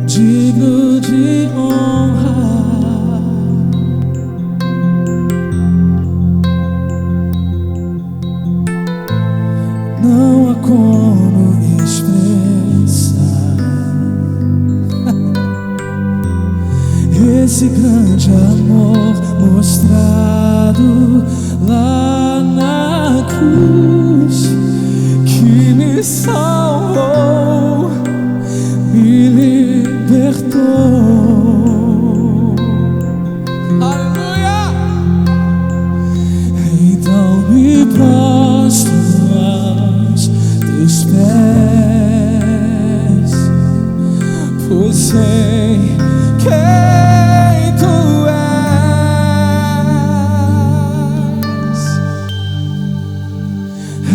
digno de honra. Não há como expressar esse grande amor mostrado lá na cruz, que me salvou, me libertou. Aleluia! Então me prostro aos teus pés, pois sei quem tu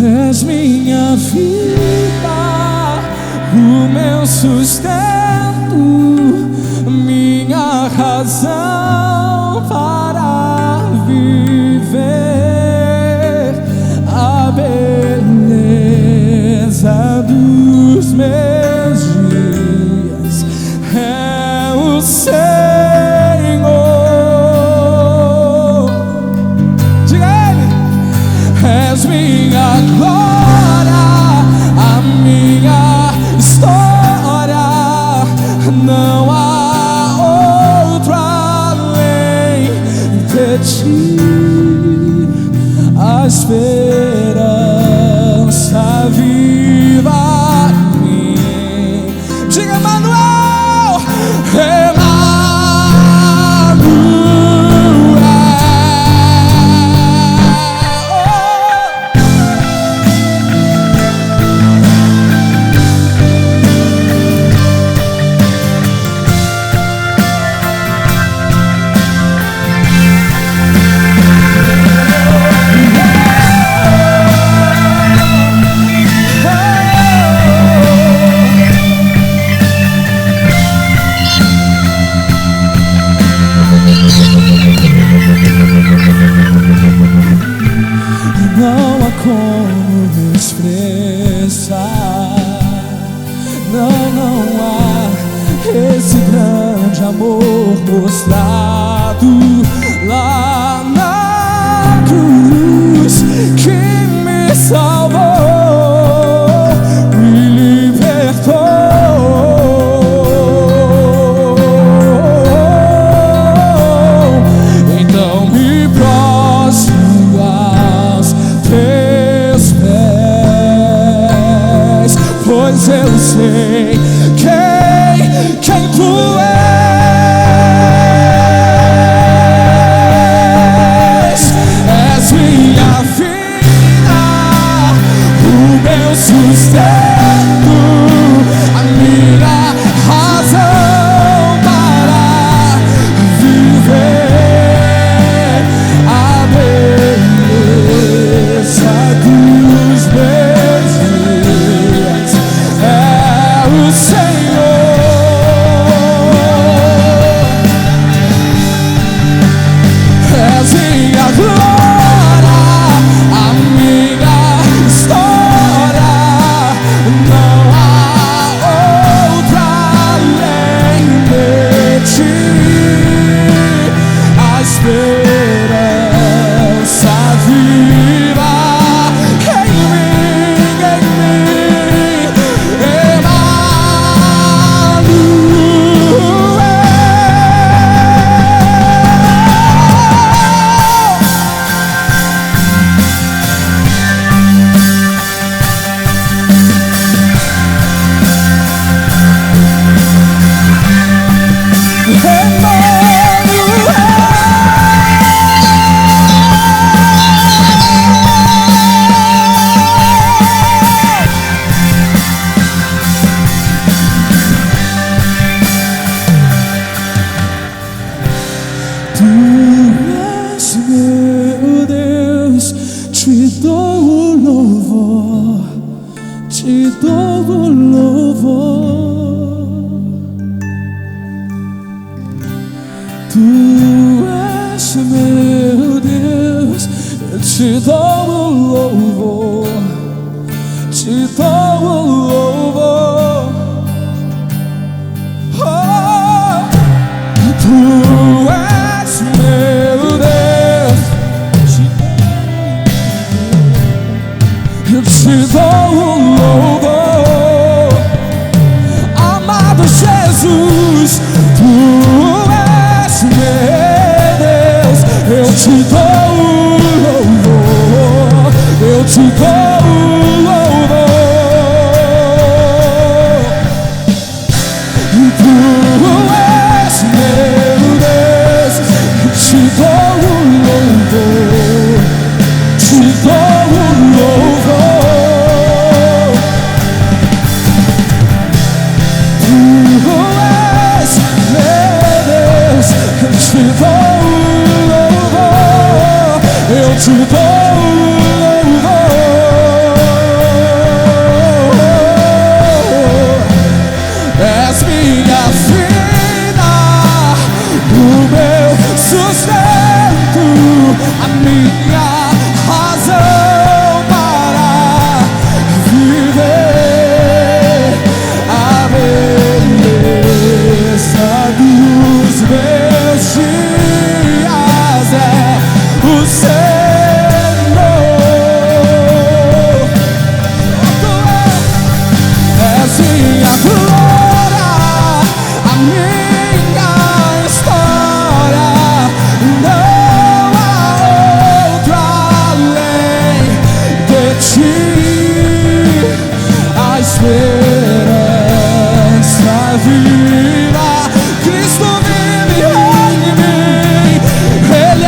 és minha vida, o meu sustento, minha razão para viver, a beleza dos meus dias é o Senhor. Diga a Ele: és minha glória, a minha história, não há outro além de ti, a esperança viva em mim. Diga, Emmanuel, não há como expressar, não há esse grande amor mostrado lá na cruz, que me salvou, me libertou. Então me prostro aos teus pés, pois eu sei quem tu és. És minha vida, o meu sustento, a minha razão para viver, a beleza dos meus dias é o Senhor. És minha glória, a minha história, não há outra além de ti, a esperança viva em mim, Tu és meu Deus, te dou o louvor, te dou o louvor. Tu és meu Deus, eu te dou o louvor, te dou o louvor. Oh, Jesus, tu és meu Deus. Eu te dou louvor, eu te dou louvor. Tu és meu Deus, eu te dou louvor, te dou louvor. Tu és meu Deus, eu te dou louvor, eu te dou louvor. És minha vida, o meu sustento, a minha razão para viver, a beleza dos meus dias é o Senhor. És minha glória, a minha história, não há outro além de ti. A esperança viva, Cristo vive em mim, Ele é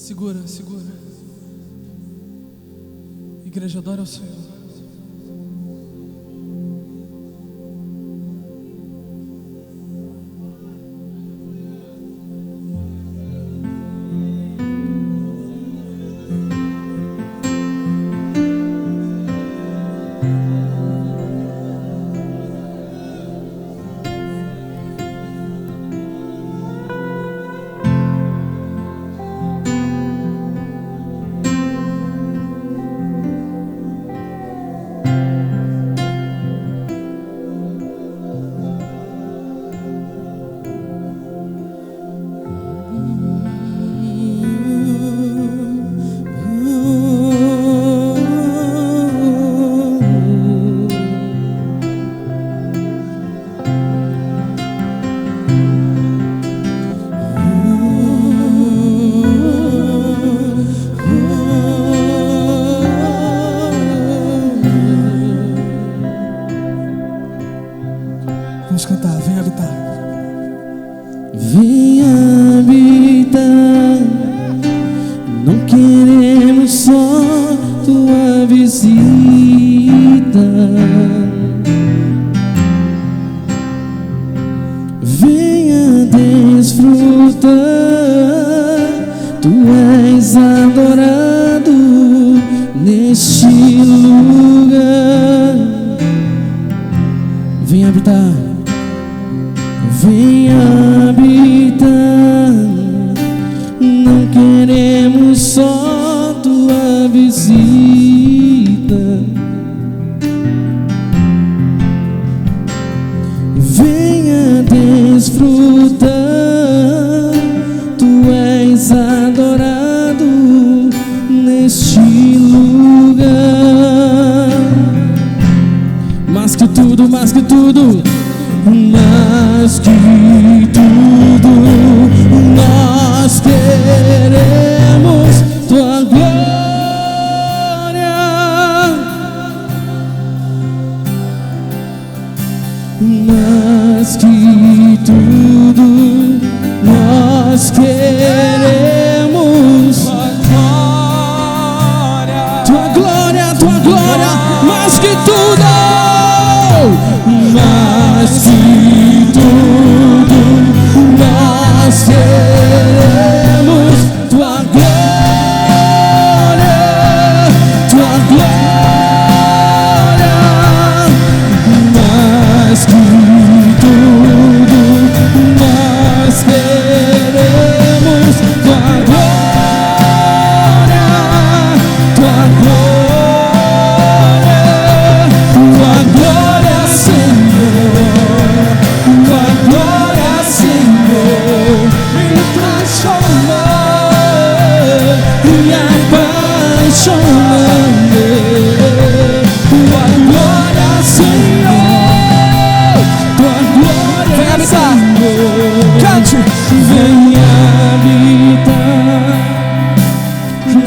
Segura, segura. Igreja, adora ao Senhor. Vamos cantar, vem habitar. Vem habitar, não queremos só tua visita. Venha desfrutar, tu és adorado neste lugar. Vem habitar, vem habitar, não queremos só tua visita. Venha desfrutar, tu és adorado neste lugar. Mais que tudo, mais que tudo, mais que tudo, nós queremos tua glória. Mais que tudo, nós queremos tua glória, tua glória, mais que tudo. Mais que tudo, nós queremos tua glória, tua glória. Mais que tudo, nós queremos tua glória, tua glória, tua glória. Vem habitar,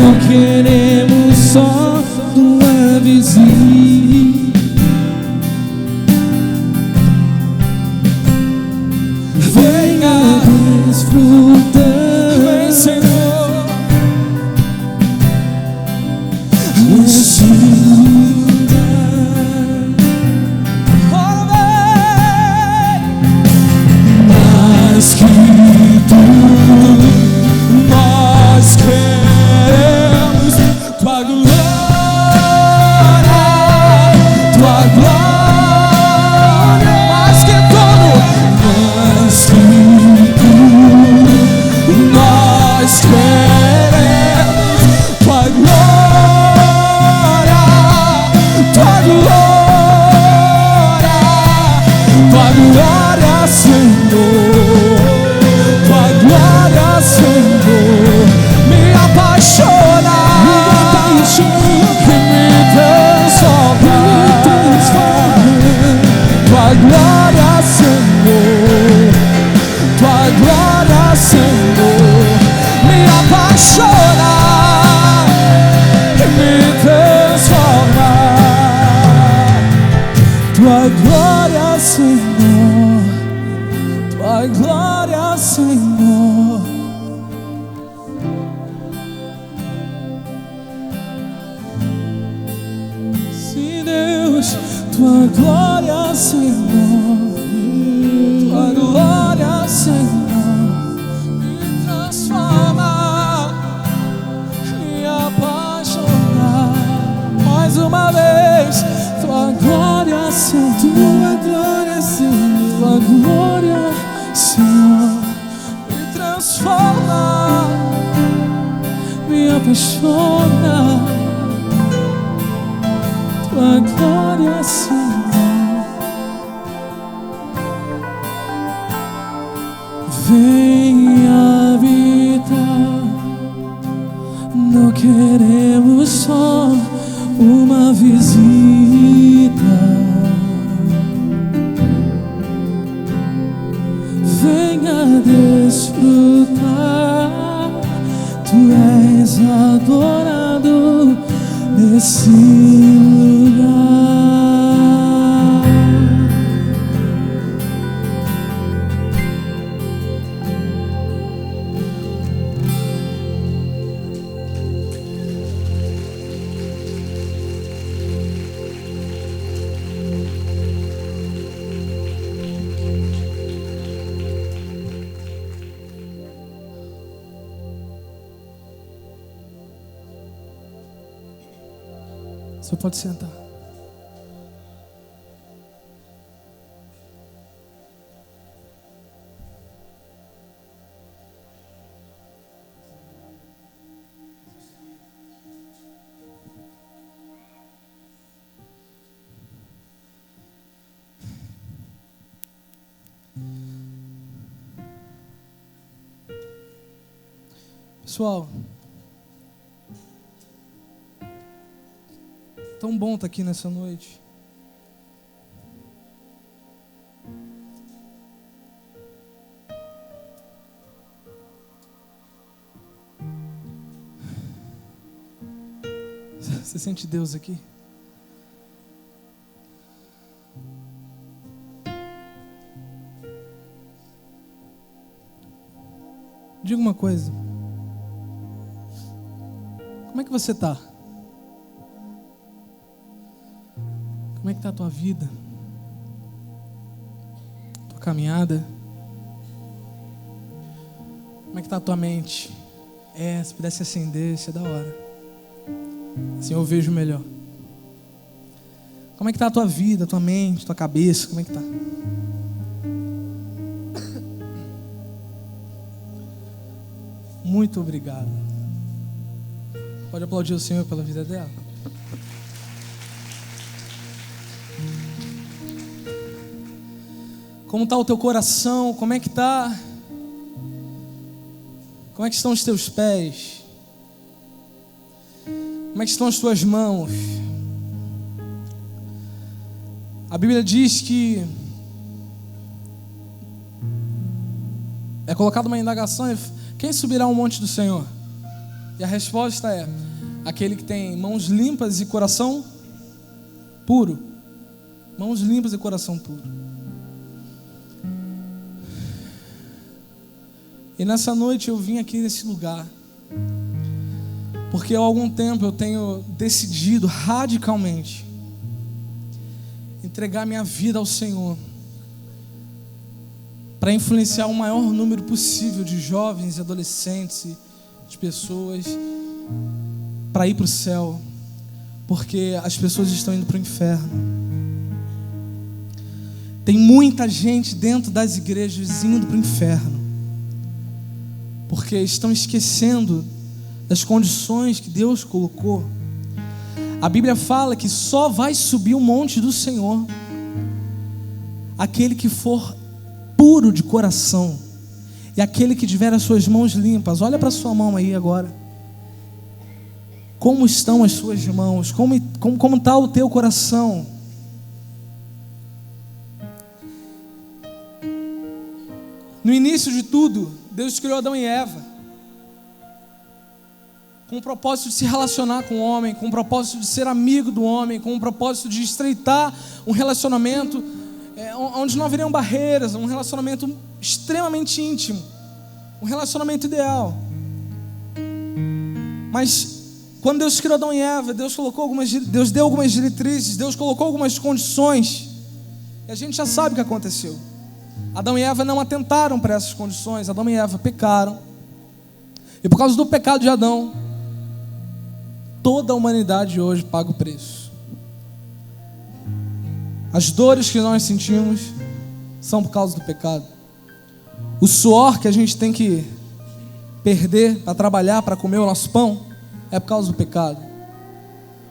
não queremos só tua visita. Venha desfrutar, vem Senhor, neste lugar. Mais que nós queremos tua glória, tua glória. Mais que tudo, mais que tudo, nós queremos tua glória, tua glória, tua glória, Senhor. Tua glória, Senhor, me apaixona, que me transforma. Tua glória, Senhor, tua glória, Senhor, me apaixona, que me transforma. Tua glória, Senhor, tua glória, Senhor. Sim, Deus, tua glória, Senhor, tua glória, Senhor, me transforma, me apaixona. Mais uma vez, tua glória, Senhor, tua glória, Senhor, tua glória, Senhor, me transforma, me apaixona. Tua glória, Senhor, vem habitar, não queremos só uma visita. Venha desfrutar, tu és adorado nesse lugar. Você pode sentar. Pessoal, tão bom estar aqui nessa noite. Você sente Deus aqui? Diga uma coisa. Como é que você está? Como é que está a tua vida? Tua caminhada? Como é que está a tua mente? Se pudesse acender, isso é da hora. Assim eu vejo melhor. Como é que está a tua vida, a tua mente, a tua cabeça? Como é que está? Muito obrigado. Pode aplaudir o Senhor pela vida dela. Como está o teu coração? Como é que está? Como é que estão os teus pés? Como é que estão as tuas mãos? A Bíblia diz que é colocada uma indagação: quem subirá ao monte do Senhor? E a resposta é: aquele que tem mãos limpas e coração puro. Mãos limpas e coração puro. E nessa noite eu vim aqui nesse lugar porque há algum tempo eu tenho decidido radicalmente entregar minha vida ao Senhor, para influenciar o maior número possível de jovens e adolescentes, de pessoas, para ir para o céu, porque as pessoas estão indo para o inferno. Tem muita gente dentro das igrejas indo para o inferno, porque estão esquecendo das condições que Deus colocou. A Bíblia fala que só vai subir o monte do Senhor aquele que for puro de coração e aquele que tiver as suas mãos limpas. Olha para a sua mão aí agora. Como estão as suas mãos? Como está o teu coração? No início de tudo, Deus criou Adão e Eva com o propósito de se relacionar com o homem, com o propósito de ser amigo do homem, com o propósito de estreitar um relacionamento onde não haveriam barreiras, um relacionamento extremamente íntimo, um relacionamento ideal. Mas quando Deus criou Adão e Eva, Deus deu algumas diretrizes, Deus colocou algumas condições, e a gente já sabe o que aconteceu. Adão e Eva não atentaram para essas condições. Adão e Eva pecaram, e por causa do pecado de Adão, toda a humanidade hoje paga o preço. As dores que nós sentimos são por causa do pecado. O suor que a gente tem que perder para trabalhar, para comer o nosso pão, é por causa do pecado.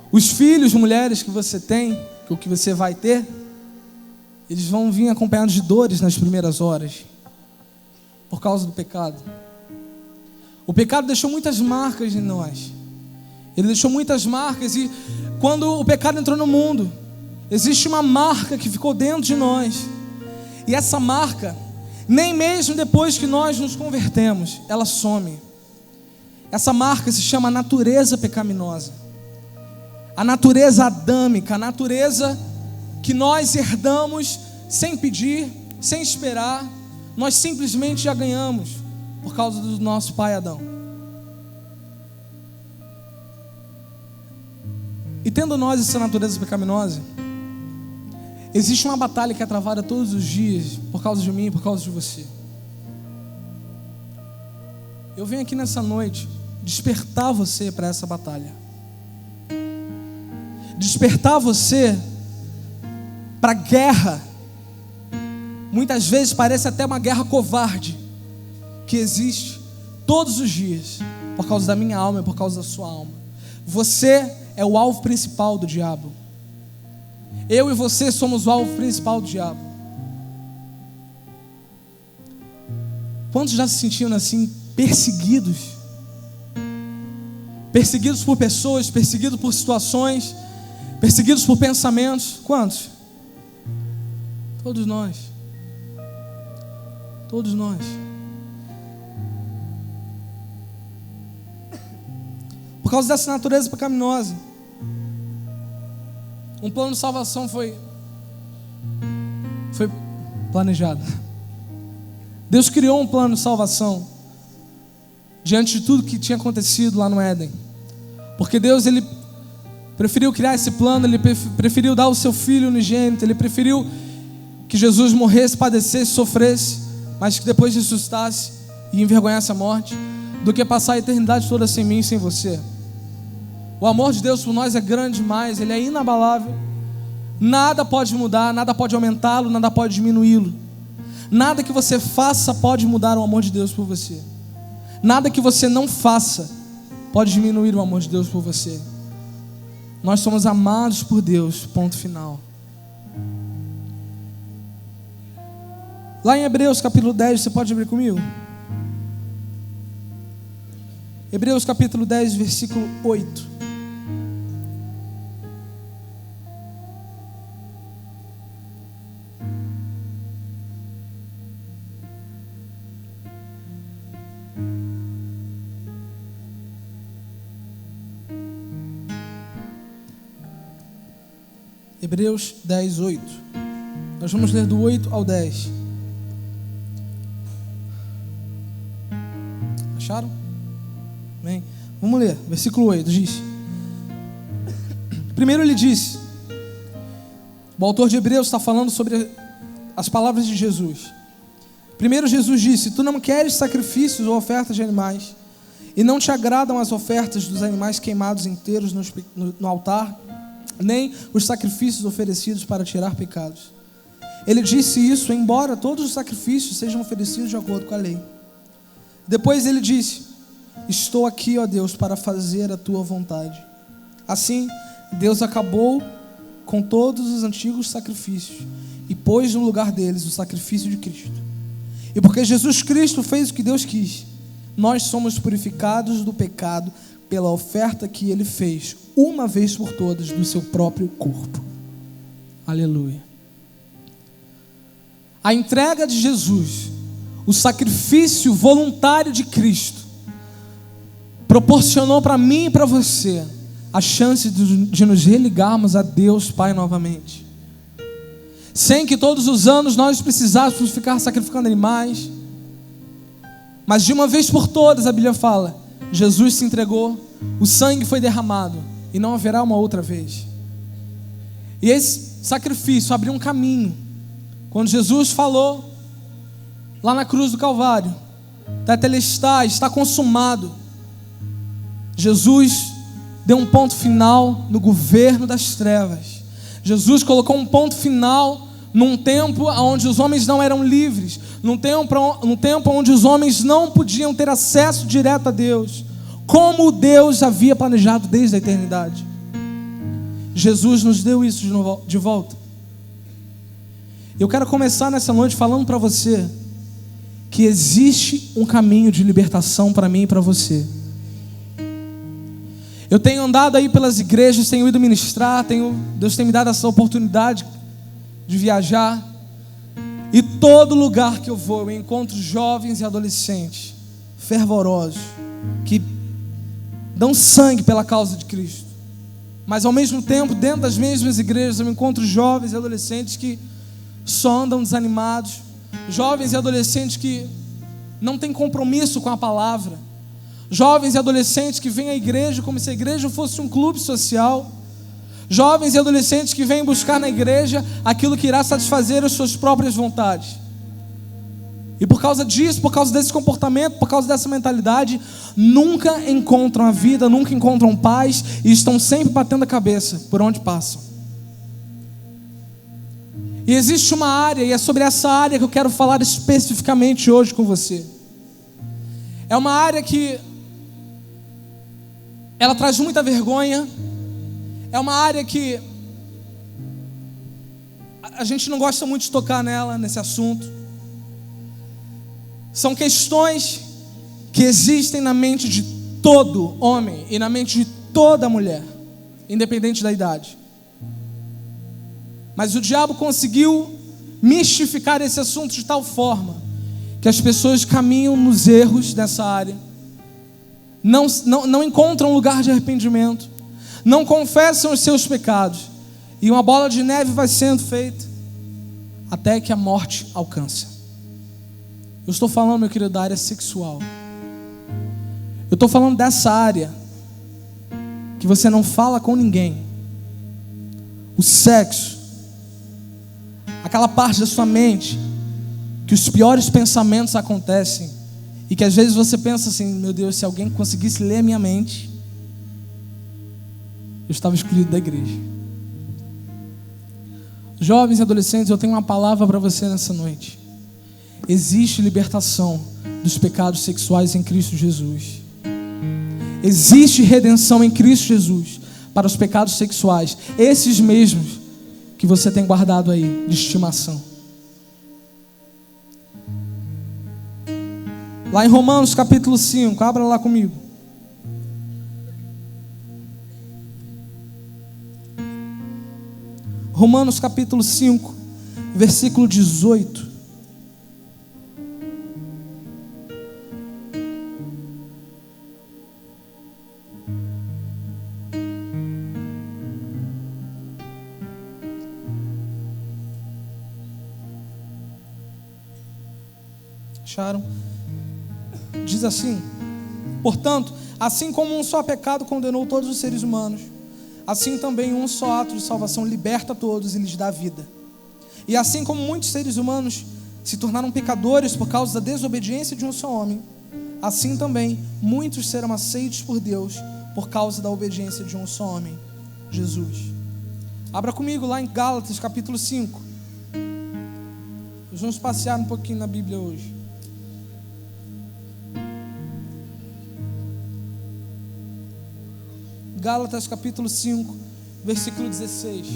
Os filhos, mulheres que você tem, que o que você vai ter, eles vão vir acompanhados de dores nas primeiras horas, por causa do pecado. O pecado deixou muitas marcas em nós. Ele deixou muitas marcas, e quando o pecado entrou no mundo, existe uma marca que ficou dentro de nós. E essa marca, nem mesmo depois que nós nos convertemos, ela some. Essa marca se chama natureza pecaminosa. A natureza adâmica, a natureza que nós herdamos sem pedir, sem esperar. Nós simplesmente já ganhamos por causa do nosso pai Adão. E tendo nós essa natureza pecaminosa, existe uma batalha que é travada todos os dias, por causa de mim e por causa de você. Eu venho aqui nessa noite despertar você para essa batalha. despertar você para guerra. Muitas vezes parece até uma guerra covarde que existe todos os dias, por causa da minha alma e por causa da sua alma. Você é o alvo principal do diabo. Eu e você somos o alvo principal do diabo. Quantos já se sentiram assim, perseguidos? Perseguidos por pessoas, perseguidos por situações, perseguidos por pensamentos? Quantos? Todos nós. Todos nós. Por causa dessa natureza pecaminosa, um plano de salvação foi planejado. Deus criou um plano de salvação diante de tudo que tinha acontecido lá no Éden. Porque Deus, Ele preferiu criar esse plano, Ele preferiu dar o seu Filho unigênito, Ele preferiu que Jesus morresse, padecesse, sofresse, mas que depois ressuscitasse e envergonhasse a morte, do que passar a eternidade toda sem mim e sem você. O amor de Deus por nós é grande demais, Ele é inabalável. Nada pode mudar, nada pode aumentá-lo, nada pode diminuí-lo. Nada que você faça pode mudar o amor de Deus por você. Nada que você não faça pode diminuir o amor de Deus por você. Nós somos amados por Deus, ponto final. Lá em Hebreus capítulo 10, você pode abrir comigo? Hebreus capítulo 10, versículo 8. Hebreus 10, 8. Nós vamos ler do 8 ao 10. Acharam? Bem, vamos ler. Versículo 8 diz: primeiro ele disse, o autor de Hebreus está falando sobre as palavras de Jesus. Primeiro Jesus disse: tu não queres sacrifícios ou ofertas de animais, e não te agradam as ofertas dos animais queimados inteiros no altar, nem os sacrifícios oferecidos para tirar pecados. Ele disse isso, embora todos os sacrifícios sejam oferecidos de acordo com a lei. Depois ele disse: estou aqui, ó Deus, para fazer a tua vontade. Assim, Deus acabou com todos os antigos sacrifícios e pôs no lugar deles o sacrifício de Cristo. E porque Jesus Cristo fez o que Deus quis, nós somos purificados do pecado pela oferta que Ele fez uma vez por todas do seu próprio corpo. Aleluia. A entrega de Jesus, o sacrifício voluntário de Cristo, proporcionou para mim e para você a chance de nos religarmos a Deus Pai novamente, sem que todos os anos nós precisássemos ficar sacrificando animais, mas de uma vez por todas, a Bíblia fala, Jesus se entregou, o sangue foi derramado e não haverá uma outra vez. E esse sacrifício abriu um caminho. Quando Jesus falou lá na cruz do Calvário, tetelestai, está consumado, Jesus deu um ponto final no governo das trevas. Jesus colocou um ponto final num tempo onde os homens não eram livres, num tempo onde os homens não podiam ter acesso direto a Deus, como Deus havia planejado desde a eternidade. Jesus nos deu isso de volta. Eu quero começar nessa noite falando para você que existe um caminho de libertação para mim e para você. Eu tenho andado aí pelas igrejas, tenho ido ministrar, Deus tem me dado essa oportunidade de viajar, e todo lugar que eu vou, eu encontro jovens e adolescentes fervorosos, que dão sangue pela causa de Cristo. Mas ao mesmo tempo, dentro das mesmas igrejas, eu encontro jovens e adolescentes que só andam desanimados, jovens e adolescentes que não têm compromisso com a palavra, jovens e adolescentes que vêm à igreja como se a igreja fosse um clube social, jovens e adolescentes que vêm buscar na igreja aquilo que irá satisfazer as suas próprias vontades. E por causa disso, por causa desse comportamento, por causa dessa mentalidade, nunca encontram a vida, nunca encontram paz e estão sempre batendo a cabeça por onde passam. E existe uma área, e é sobre essa área que eu quero falar especificamente hoje com você. É uma área que ela traz muita vergonha, é uma área que a gente não gosta muito de tocar nela, nesse assunto. São questões que existem na mente de todo homem e na mente de toda mulher, independente da idade. Mas o diabo conseguiu mistificar esse assunto de tal forma que as pessoas caminham nos erros dessa área, não encontram lugar de arrependimento, não confessam os seus pecados, e uma bola de neve vai sendo feita até que a morte alcança. Eu estou falando, meu querido, da área sexual. Eu estou falando dessa área que você não fala com ninguém. O sexo, aquela parte da sua mente que os piores pensamentos acontecem e que às vezes você pensa assim: meu Deus, se alguém conseguisse ler a minha mente, eu estava excluído da igreja. Jovens e adolescentes, eu tenho uma palavra para você nessa noite. Existe libertação dos pecados sexuais em Cristo Jesus. Existe redenção em Cristo Jesus para os pecados sexuais, esses mesmos que você tem guardado aí de estimação. Lá em Romanos capítulo 5, abra lá comigo. Romanos capítulo 5, versículo 18. Acharam? Diz assim: portanto, assim como um só pecado condenou todos os seres humanos, assim também um só ato de salvação liberta todos e lhes dá vida. E assim como muitos seres humanos se tornaram pecadores por causa da desobediência de um só homem, assim também muitos serão aceitos por Deus por causa da obediência de um só homem, Jesus. Abra comigo lá em Gálatas capítulo 5. Nós vamos passear um pouquinho na Bíblia hoje. Gálatas capítulo 5, versículo 16.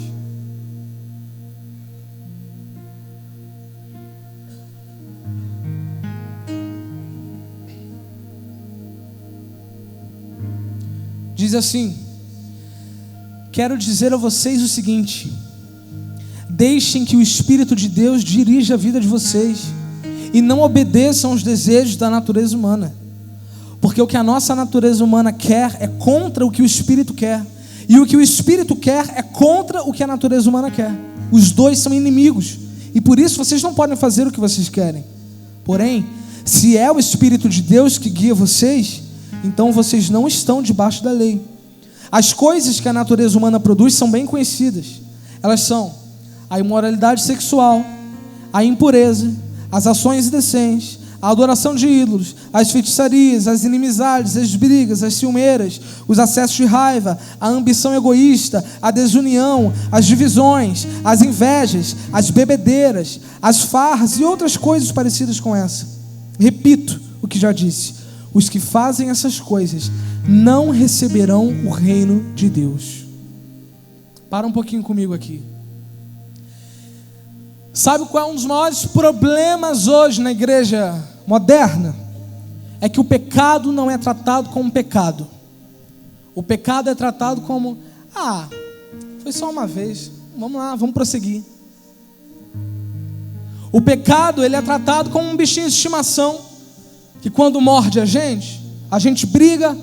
Diz assim: quero dizer a vocês o seguinte: deixem que o Espírito de Deus dirija a vida de vocês e não obedeçam aos desejos da natureza humana. Porque o que a nossa natureza humana quer é contra o que o Espírito quer, e o que o Espírito quer é contra o que a natureza humana quer. Os dois são inimigos, e por isso vocês não podem fazer o que vocês querem. Porém, se é o Espírito de Deus que guia vocês, então vocês não estão debaixo da lei. As coisas que a natureza humana produz são bem conhecidas. Elas são a imoralidade sexual, a impureza, as ações indecentes, a adoração de ídolos, as feitiçarias, as inimizades, as brigas, as ciumeiras, os acessos de raiva, a ambição egoísta, a desunião, as divisões, as invejas, as bebedeiras, as farras e outras coisas parecidas com essa. Repito o que já disse: os que fazem essas coisas não receberão o reino de Deus. Para um pouquinho comigo aqui. Sabe qual é um dos maiores problemas hoje na igreja moderna? É que o pecado não é tratado como pecado. O pecado é tratado como: foi só uma vez, vamos lá, vamos prosseguir. O pecado, ele é tratado como um bichinho de estimação, que quando morde a gente briga,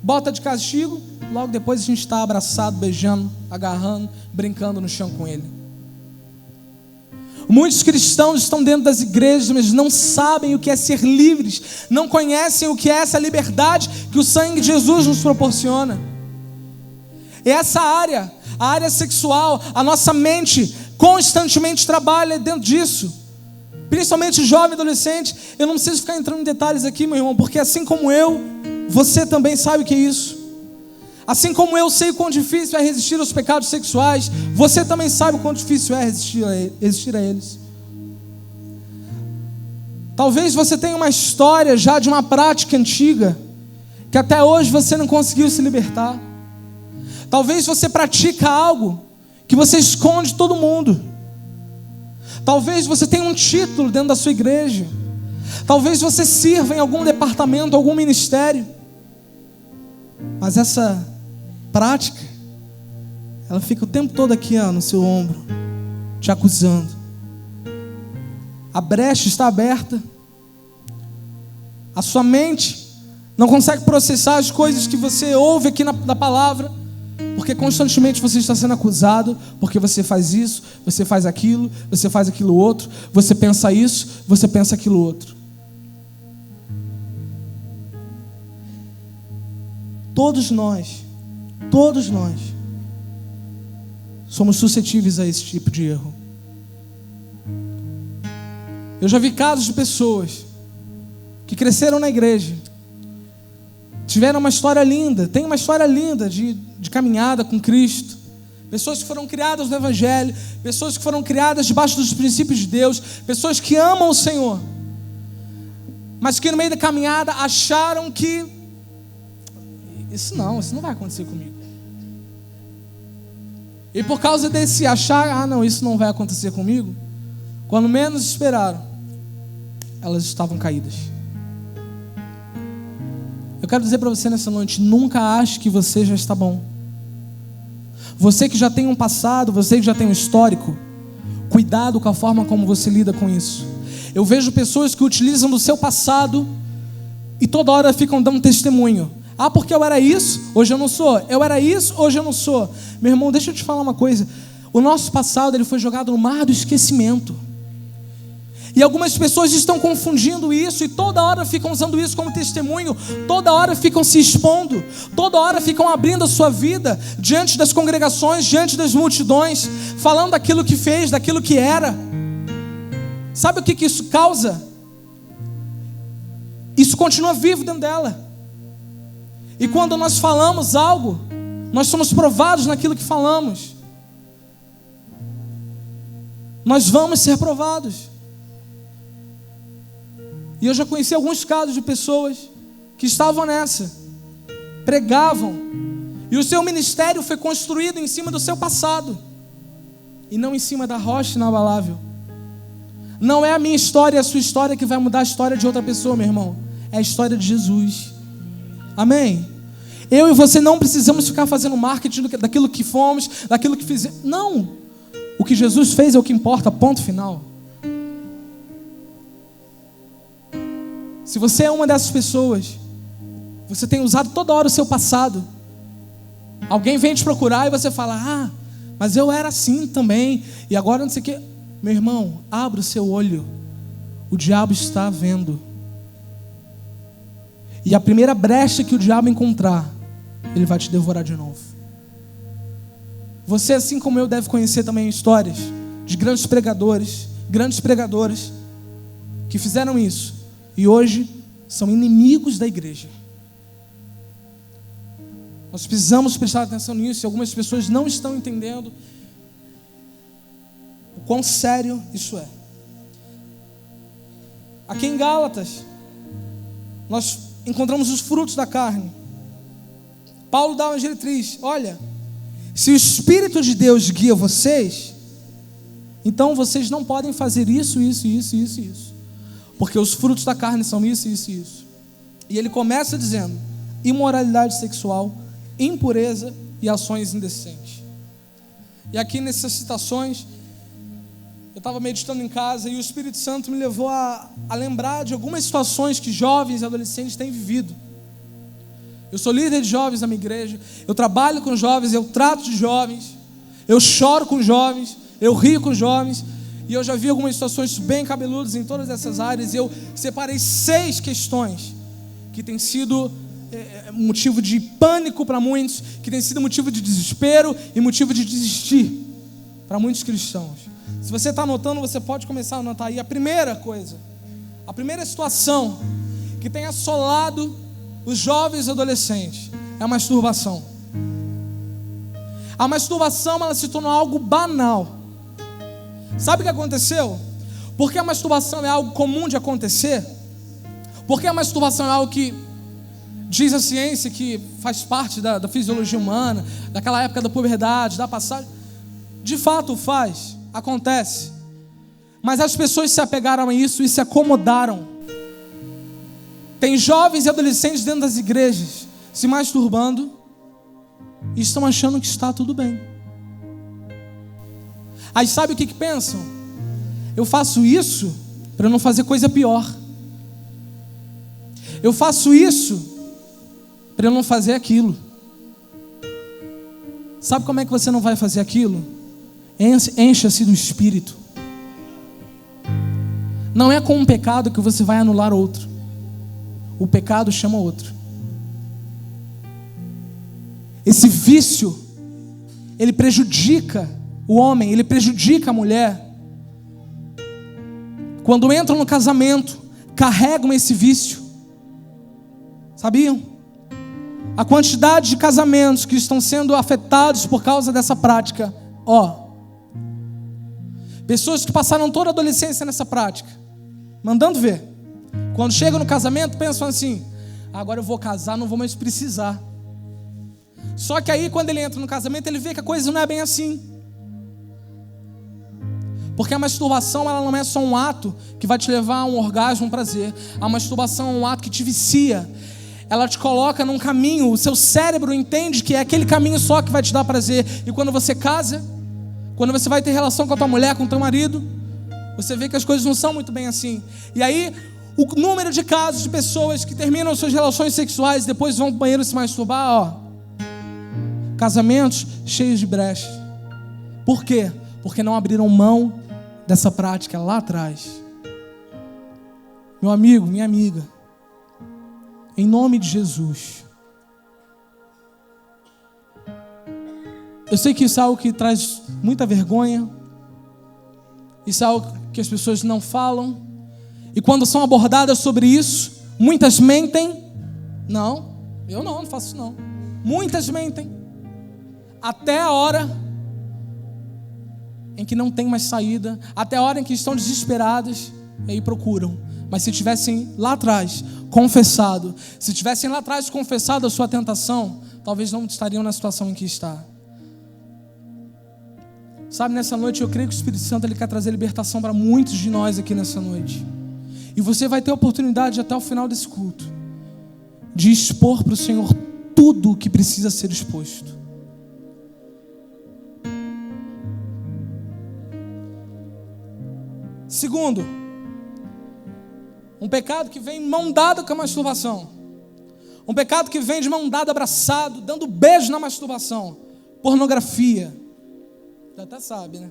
bota de castigo, logo depois a gente está abraçado, beijando, agarrando, brincando no chão com ele. Muitos cristãos estão dentro das igrejas, mas não sabem o que é ser livres, não conhecem o que é essa liberdade que o sangue de Jesus nos proporciona. E essa área, a área sexual, a nossa mente constantemente trabalha dentro disso. principalmente jovem e adolescente. Eu não preciso ficar entrando em detalhes aqui, meu irmão, porque assim como eu, você também sabe o que é isso. Assim como eu sei o quão difícil é resistir aos pecados sexuais, você também sabe o quão difícil é resistir a eles. Talvez você tenha uma história já de uma prática antiga, que até hoje você não conseguiu se libertar. Talvez você pratica algo que você esconde de todo mundo. Talvez você tenha um título dentro da sua igreja. Talvez você sirva em algum departamento, algum ministério. Mas essa prática, ela fica o tempo todo aqui, no seu ombro, te acusando. A brecha está aberta. A sua mente não consegue processar as coisas que você ouve aqui na palavra, porque constantemente você está sendo acusado, porque você faz isso, você faz aquilo outro, você pensa isso, você pensa aquilo outro. Todos nós somos suscetíveis a esse tipo de erro. Eu já vi casos de pessoas que cresceram na igreja, tiveram uma história linda, tem uma história linda de caminhada com Cristo, pessoas que foram criadas no Evangelho, pessoas que foram criadas debaixo dos princípios de Deus, pessoas que amam o Senhor, mas que no meio da caminhada acharam que isso não vai acontecer comigo. E por causa desse achar, não, isso não vai acontecer comigo, quando menos esperaram, elas estavam caídas. Eu quero dizer para você nessa noite, nunca ache que você já está bom. Você que já tem um passado, você que já tem um histórico, cuidado com a forma como você lida com isso. Eu vejo pessoas que utilizam do seu passado e toda hora ficam dando testemunho. Porque eu era isso, hoje eu não sou. Eu era isso, hoje eu não sou. Meu irmão, deixa eu te falar uma coisa. O nosso passado, ele foi jogado no mar do esquecimento. E algumas pessoas estão confundindo isso e toda hora ficam usando isso como testemunho, toda hora ficam se expondo, toda hora ficam abrindo a sua vida diante das congregações, diante das multidões, falando daquilo que fez, daquilo que era. Sabe o que isso causa? Isso continua vivo dentro dela. E quando nós falamos algo, nós somos provados naquilo que falamos. Nós vamos ser provados. E eu já conheci alguns casos de pessoas que estavam nessa, pregavam, e o seu ministério foi construído em cima do seu passado, e não em cima da rocha inabalável. Não é a minha história e a sua história que vai mudar a história de outra pessoa, meu irmão. É a história de Jesus. Amém? Eu e você não precisamos ficar fazendo marketing daquilo que fomos, daquilo que fizemos. Não! O que Jesus fez é o que importa, ponto final. Se você é uma dessas pessoas, você tem usado toda hora o seu passado, alguém vem te procurar e você fala, mas eu era assim também, e agora não sei o que. Meu irmão, abra o seu olho, o diabo está vendo, e a primeira brecha que o diabo encontrar, ele vai te devorar de novo. Você, assim como eu, deve conhecer também histórias de grandes pregadores que fizeram isso e hoje são inimigos da igreja. Nós precisamos prestar atenção nisso, e algumas pessoas não estão entendendo o quão sério isso é. Aqui em Gálatas, nós encontramos os frutos da carne. Paulo dá uma diretriz: olha, se o Espírito de Deus guia vocês, então vocês não podem fazer isso, porque os frutos da carne são isso. E ele começa dizendo: imoralidade sexual, impureza e ações indecentes. E aqui nessas citações, eu estava meditando em casa e o Espírito Santo me levou a lembrar de algumas situações que jovens e adolescentes têm vivido. Eu sou líder de jovens na minha igreja, eu trabalho com jovens, eu trato de jovens, eu choro com jovens, eu rio com jovens, e eu já vi algumas situações bem cabeludas em todas essas áreas, e eu separei 6 questões que têm sido motivo de pânico para muitos, que têm sido motivo de desespero e motivo de desistir para muitos cristãos. Se você está anotando, você pode começar a anotar aí. A primeira coisa, a primeira situação que tem assolado os jovens e adolescentes é a masturbação. A masturbação, ela se tornou algo banal. Sabe o que aconteceu? Porque a masturbação é algo comum de acontecer? Porque a masturbação é algo que diz a ciência que faz parte da fisiologia humana, daquela época da puberdade, da passagem? De fato faz, acontece. Mas as pessoas se apegaram a isso e se acomodaram. Tem jovens e adolescentes dentro das igrejas se masturbando e estão achando que está tudo bem. Aí sabe o que pensam? Eu faço isso para não fazer coisa pior. Eu faço isso para eu não fazer aquilo. Sabe como é que você não vai fazer aquilo? Encha-se do Espírito. Não é com um pecado que você vai anular outro. O pecado chama outro. Esse vício, ele prejudica o homem, ele prejudica a mulher. Quando entram no casamento, carregam esse vício. Sabiam? A quantidade de casamentos que estão sendo afetados por causa dessa prática. Pessoas que passaram toda a adolescência nessa prática, mandando ver. Quando chegam no casamento, pensam assim: agora eu vou casar, não vou mais precisar. Só que aí, quando ele entra no casamento, ele vê que a coisa não é bem assim. Porque a masturbação, ela não é só um ato que vai te levar a um orgasmo, um prazer. A masturbação é um ato que te vicia. Ela te coloca num caminho, o seu cérebro entende que é aquele caminho só que vai te dar prazer. E quando você casa, quando você vai ter relação com a tua mulher, com o teu marido, você vê que as coisas não são muito bem assim. E aí, o número de casos de pessoas que terminam suas relações sexuais e depois vão pro banheiro se masturbar, casamentos cheios de brechas. Por quê? Porque não abriram mão dessa prática lá atrás. Meu amigo, minha amiga, em nome de Jesus, eu sei que isso é algo que traz muita vergonha, isso é algo que as pessoas não falam, e quando são abordadas sobre isso, muitas mentem. Não, eu não faço isso não. Muitas mentem, até a hora em que não tem mais saída, até a hora em que estão desesperadas, e aí procuram. Mas se tivessem lá atrás confessado, se tivessem lá atrás confessado a sua tentação, talvez não estariam na situação em que está. Sabe, nessa noite eu creio que o Espírito Santo ele quer trazer libertação para muitos de nós aqui nessa noite. E você vai ter a oportunidade até o final desse culto de expor para o Senhor tudo o que precisa ser exposto. Segundo, um pecado que vem mão dada com a masturbação. Um pecado que vem de mão dada, abraçado, dando beijo na masturbação. Pornografia. Já até sabe, né?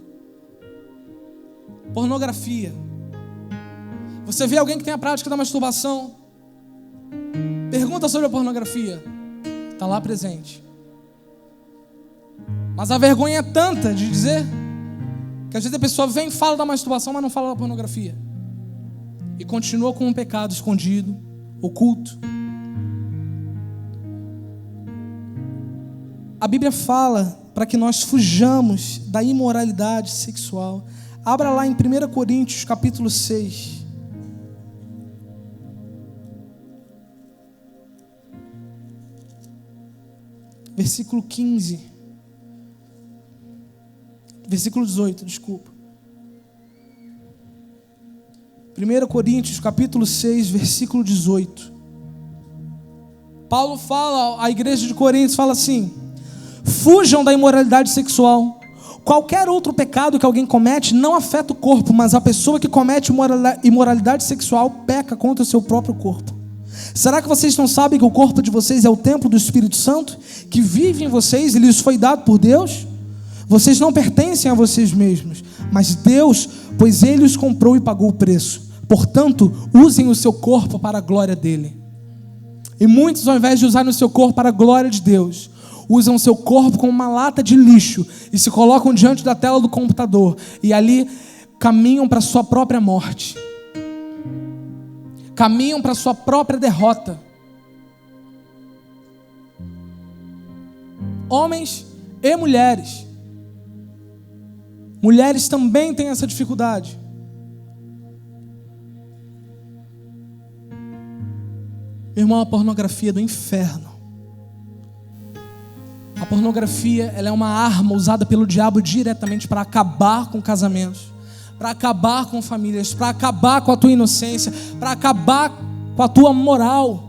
Pornografia. Você vê alguém que tem a prática da masturbação, pergunta sobre a pornografia, está lá presente. Mas a vergonha é tanta de dizer que às vezes a pessoa vem e fala da masturbação, mas não fala da pornografia. E continua com um pecado escondido, oculto. A Bíblia fala para que nós fujamos da imoralidade sexual. Abra lá em 1 Coríntios capítulo 6. Versículo 15. Versículo 18, desculpa. 1 Coríntios capítulo 6, versículo 18. Paulo fala à igreja de Coríntios, fala assim: fujam da imoralidade sexual. Qualquer outro pecado que alguém comete não afeta o corpo, mas a pessoa que comete imoralidade sexual peca contra o seu próprio corpo. Será que vocês não sabem que o corpo de vocês é o templo do Espírito Santo, que vive em vocês e lhes foi dado por Deus? Vocês não pertencem a vocês mesmos, mas Deus, pois Ele os comprou e pagou o preço. Portanto, usem o seu corpo para a glória dele. E muitos, ao invés de usar o seu corpo para a glória de Deus, usam seu corpo como uma lata de lixo e se colocam diante da tela do computador e ali caminham para a sua própria morte, caminham para a sua própria derrota. Homens e mulheres. Mulheres também têm essa dificuldade. Meu irmão, a pornografia é do inferno. A pornografia, ela é uma arma usada pelo diabo diretamente para acabar com casamentos, para acabar com famílias, para acabar com a tua inocência, para acabar com a tua moral.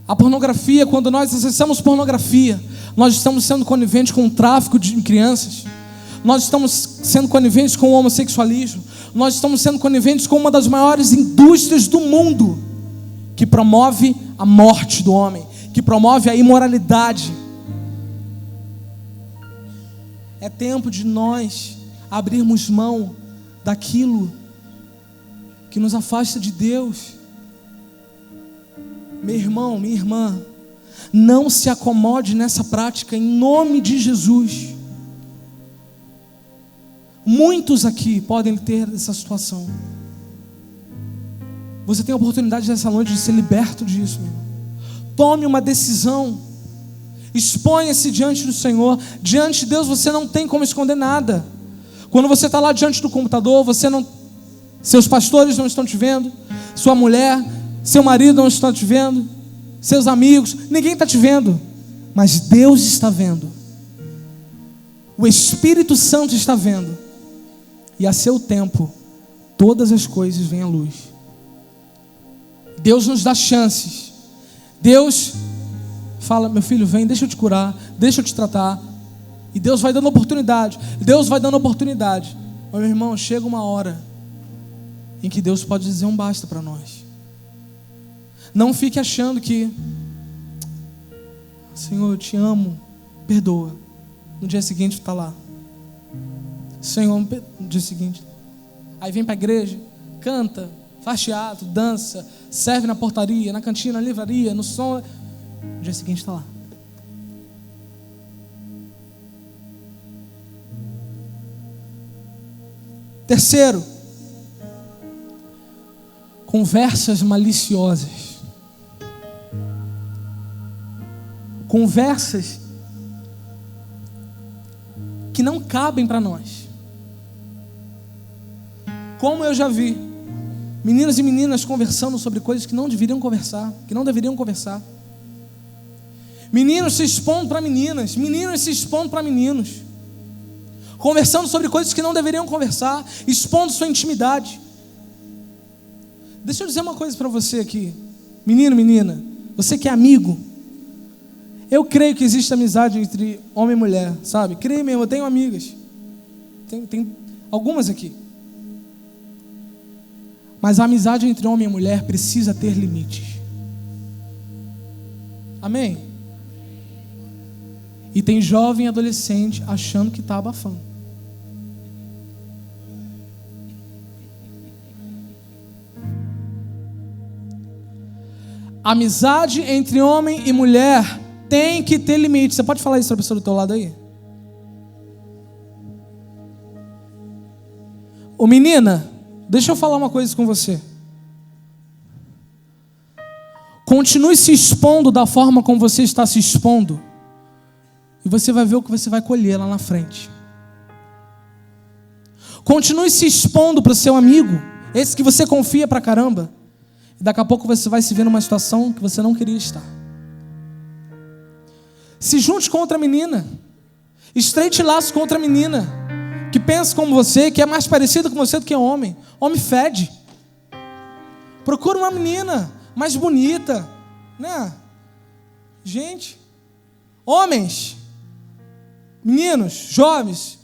A pornografia, quando nós acessamos pornografia, nós estamos sendo coniventes com o tráfico de crianças, nós estamos sendo coniventes com o homossexualismo, nós estamos sendo coniventes com uma das maiores indústrias do mundo, que promove a morte do homem, que promove a imoralidade. É tempo de nós abrirmos mão daquilo que nos afasta de Deus. Meu irmão, minha irmã, não se acomode nessa prática em nome de Jesus. Muitos aqui podem ter essa situação. Você tem a oportunidade nessa noite de ser liberto disso, meu irmão. Tome uma decisão. Exponha-se diante do Senhor. Diante de Deus você não tem como esconder nada. Quando você está lá diante do computador, seus pastores não estão te vendo, sua mulher, seu marido não está te vendo, seus amigos, ninguém está te vendo, mas Deus está vendo. O Espírito Santo está vendo. E a seu tempo, todas as coisas vêm à luz. Deus nos dá chances. Deus fala: meu filho, vem, deixa eu te curar, deixa eu te tratar. E Deus vai dando oportunidade. Deus vai dando oportunidade. Mas, meu irmão, chega uma hora em que Deus pode dizer um basta para nós. Não fique achando que: Senhor, eu te amo, perdoa. No dia seguinte está lá: Senhor, no dia seguinte. Aí vem para a igreja, canta, faz teatro, dança, serve na portaria, na cantina, na livraria, no som. No dia seguinte está lá. Terceiro, conversas maliciosas. Conversas que não cabem para nós. Como eu já vi meninas e meninas conversando sobre coisas que não deveriam conversar, que não deveriam conversar. Meninos se expondo para meninas, meninos se expondo para meninos, conversando sobre coisas que não deveriam conversar, expondo sua intimidade. Deixa eu dizer uma coisa para você aqui, menino, menina, você que é amigo. Eu creio que existe amizade entre homem e mulher, sabe? Creio mesmo, eu tenho amigas. Tem algumas aqui. Mas a amizade entre homem e mulher precisa ter limites. Amém? E tem jovem adolescente achando que está abafando. Amizade entre homem e mulher tem que ter limite. Você pode falar isso para a pessoa do teu lado aí? Ô menina, deixa eu falar uma coisa com você. Continue se expondo da forma como você está se expondo, e você vai ver o que você vai colher lá na frente. Continue se expondo para o seu amigo, esse que você confia pra caramba, e daqui a pouco você vai se ver numa situação que você não queria estar. Se junte com outra menina, estreite laço com outra menina que pensa como você, que é mais parecida com você do que homem. Homem fede. Procura uma menina mais bonita, né? Gente, homens, meninos, jovens,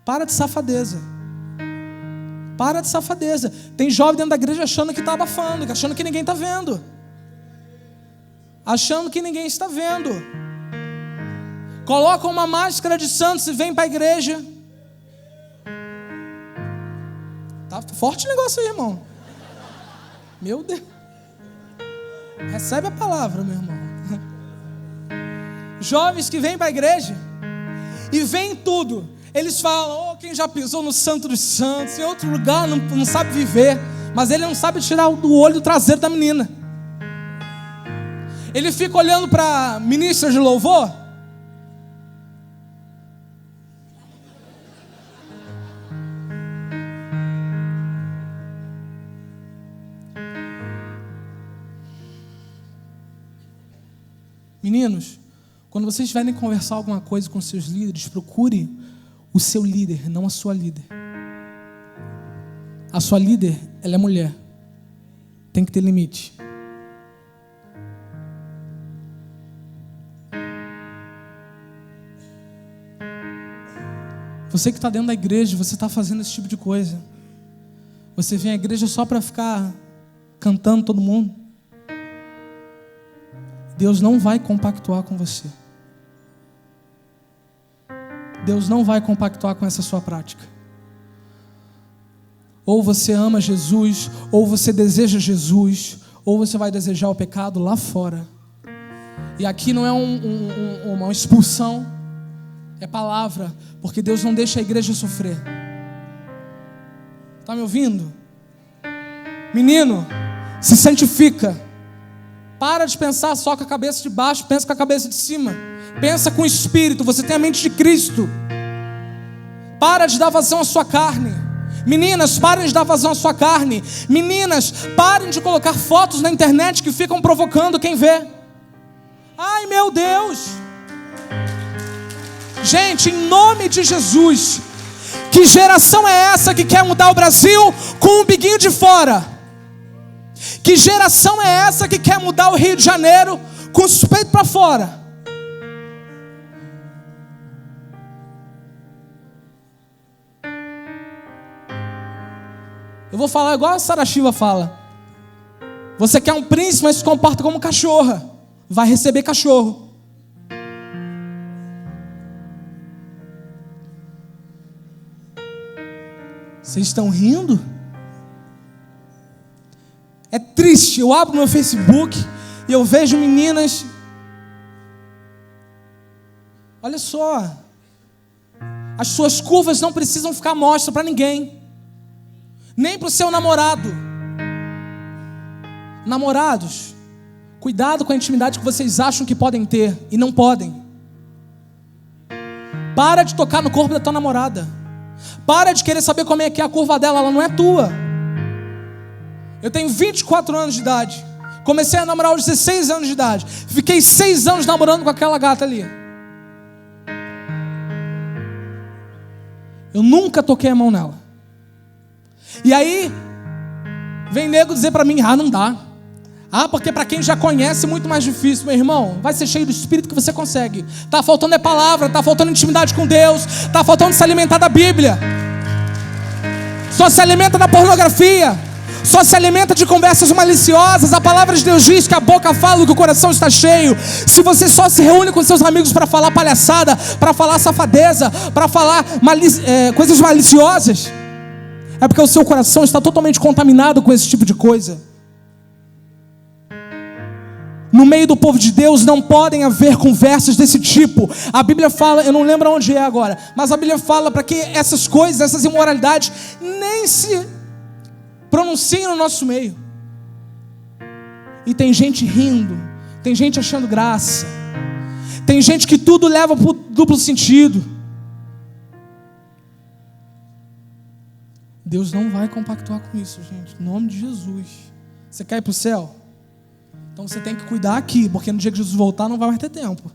para de safadeza. Para de safadeza. Tem jovem dentro da igreja achando que está abafando, achando que ninguém está vendo. Achando que ninguém está vendo. Coloca uma máscara de santos e vem para a igreja. Tá forte o negócio aí, irmão. Meu Deus. Recebe a palavra, meu irmão. Jovens que vêm para a igreja e veem tudo. Eles falam, quem já pisou no Santo dos Santos, em outro lugar, não sabe viver. Mas ele não sabe tirar do olho do traseiro da menina. Ele fica olhando para ministras de louvor. Meninos, quando vocês estiverem conversar alguma coisa com seus líderes, procure o seu líder, não a sua líder. A sua líder, ela é mulher. Tem que ter limite. Você que está dentro da igreja, você está fazendo esse tipo de coisa. Você vem à igreja só para ficar cantando todo mundo. Deus não vai compactuar com você. Deus não vai compactuar com essa sua prática. Ou você ama Jesus, ou você deseja Jesus, ou você vai desejar o pecado lá fora. E aqui não é uma expulsão, é palavra, porque Deus não deixa a igreja sofrer. Está me ouvindo? Menino, se santifica. Para de pensar só com a cabeça de baixo, pensa com a cabeça de cima. Pensa com o Espírito, você tem a mente de Cristo. Para de dar vazão à sua carne. Meninas, parem de dar vazão à sua carne. Meninas, parem de colocar fotos na internet que ficam provocando quem vê. Ai, meu Deus. Gente, em nome de Jesus, que geração é essa que quer mudar o Brasil com um biguinho de fora? Que geração é essa que quer mudar o Rio de Janeiro com os peitos para fora? Eu vou falar igual a Sara Shiva fala. Você quer um príncipe, mas se comporta como cachorra. Vai receber cachorro. Vocês estão rindo? É triste, eu abro meu Facebook e eu vejo meninas. Olha só, as suas curvas não precisam ficar à mostra para ninguém, nem para o seu namorado. Namorados, cuidado com a intimidade que vocês acham que podem ter e não podem. Para de tocar no corpo da tua namorada. Para de querer saber como é que é a curva dela, ela não é tua. Eu tenho 24 anos de idade. Comecei a namorar aos 16 anos de idade. Fiquei 6 anos namorando com aquela gata ali. Eu nunca toquei a mão nela. E aí, vem nego dizer pra mim, não dá. Porque pra quem já conhece é muito mais difícil. Meu irmão, vai ser cheio do Espírito que você consegue. Tá faltando palavra, tá faltando intimidade com Deus, tá faltando se alimentar da Bíblia. Só se alimenta da pornografia. Só se alimenta de conversas maliciosas. A palavra de Deus diz que a boca fala que o coração está cheio. Se você só se reúne com seus amigos para falar palhaçada, para falar safadeza, para falar coisas maliciosas, é porque o seu coração está totalmente contaminado com esse tipo de coisa. No meio do povo de Deus não podem haver conversas desse tipo. A Bíblia fala, eu não lembro onde é agora, mas a Bíblia fala para que essas coisas, essas imoralidades nem se pronunciem no nosso meio. E tem gente rindo, tem gente achando graça, tem gente que tudo leva para o duplo sentido. Deus não vai compactuar com isso, gente, em nome de Jesus. Você quer ir para o céu? Então você tem que cuidar aqui, porque no dia que Jesus voltar não vai mais ter tempo.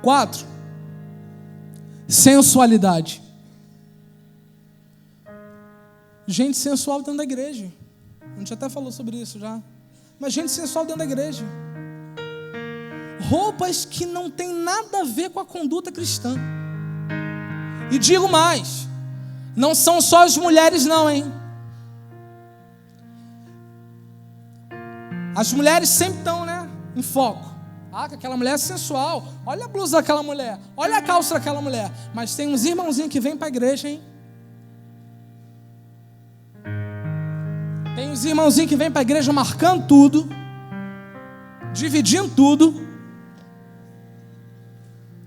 Quatro, sensualidade. Gente sensual dentro da igreja. A gente até falou sobre isso já. Mas gente sensual dentro da igreja. Roupas que não tem nada a ver com a conduta cristã. E digo mais, não são só as mulheres não, hein? As mulheres sempre estão, em foco. Que aquela mulher é sensual. Olha a blusa daquela mulher. Olha a calça daquela mulher. Mas tem uns irmãozinhos que vêm para a igreja, hein? Os irmãozinhos que vêm para a igreja marcando tudo, dividindo tudo,